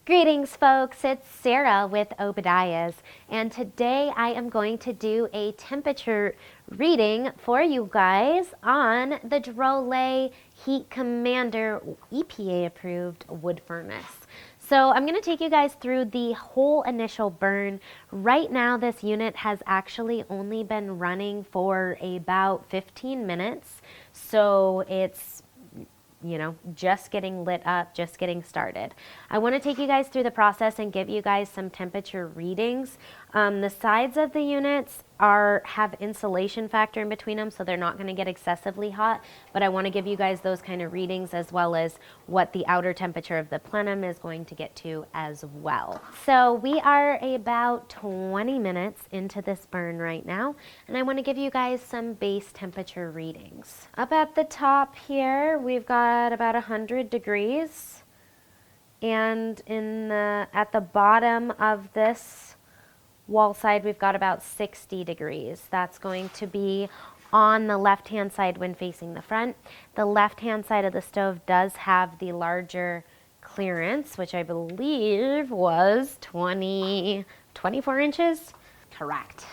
Greetings folks, it's Sarah with Obadiah's, and today I am going to do a temperature reading for you guys on the Drolet Heat Commander EPA approved wood furnace. So I'm going to take you guys through the whole initial burn. Right now this unit has actually only been running for about 15 minutes, so it's just getting lit up, just getting started. I want to take you guys through the process and give you guys some temperature readings. The sides of the units have insulation factor in between them, so they're not going to get excessively hot, but I want to give you guys those kind of readings as well as what the outer temperature of the plenum is going to get to as well. So we are about 20 minutes into this burn right now, and I want to give you guys some base temperature readings. Up at the top here, we've got about 100 degrees, and at the bottom of this wall side, we've got about 60 degrees. That's going to be on the left-hand side when facing the front. The left-hand side of the stove does have the larger clearance, which I believe was 24 inches? Correct.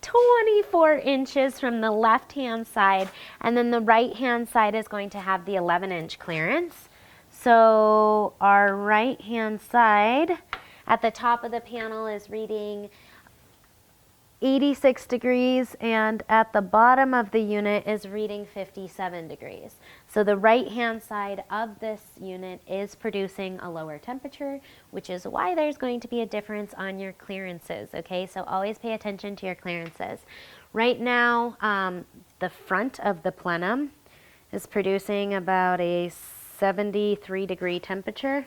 24 inches from the left-hand side, and then the right-hand side is going to have the 11-inch clearance. So our right-hand side at the top of the panel is reading 86 degrees, and at the bottom of the unit is reading 57 degrees. So the right hand side of this unit is producing a lower temperature, which is why there's going to be a difference on your clearances, okay? So always pay attention to your clearances. Right now, the front of the plenum is producing about a 73 degree temperature.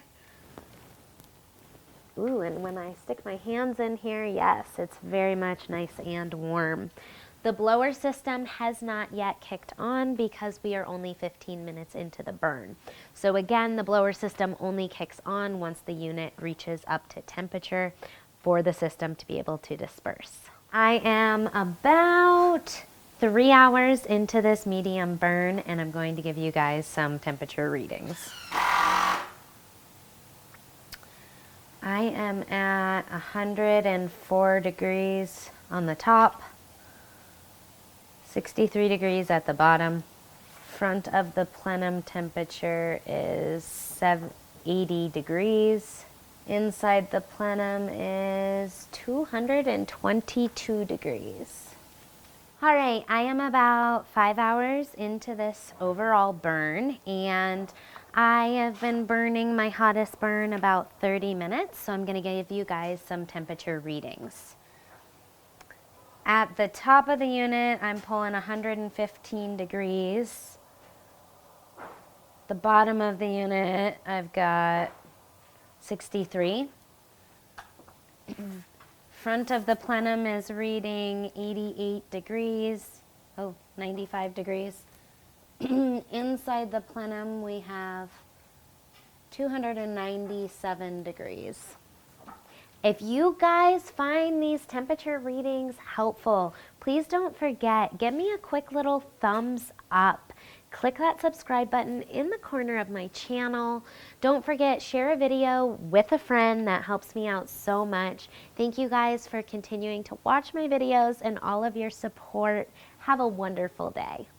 Ooh, and when I stick my hands in here, yes, it's very much nice and warm. The blower system has not yet kicked on because we are only 15 minutes into the burn. So again, the blower system only kicks on once the unit reaches up to temperature for the system to be able to disperse. I am about 3 hours into this medium burn, and I'm going to give you guys some temperature readings. I am at 104 degrees on the top, 63 degrees at the bottom. Front of the plenum temperature is 80 degrees. Inside the plenum is 222 degrees. All right, I am about 5 hours into this overall burn, and I have been burning my hottest burn about 30 minutes, so I'm going to give you guys some temperature readings. At the top of the unit, I'm pulling 115 degrees. The bottom of the unit, I've got 63. Front of the plenum is reading 88 degrees, 95 degrees. Inside the plenum, we have 297 degrees. If you guys find these temperature readings helpful, please don't forget, give me a quick little thumbs up. Click that subscribe button in the corner of my channel. Don't forget, share a video with a friend. That helps me out so much. Thank you guys for continuing to watch my videos and all of your support. Have a wonderful day.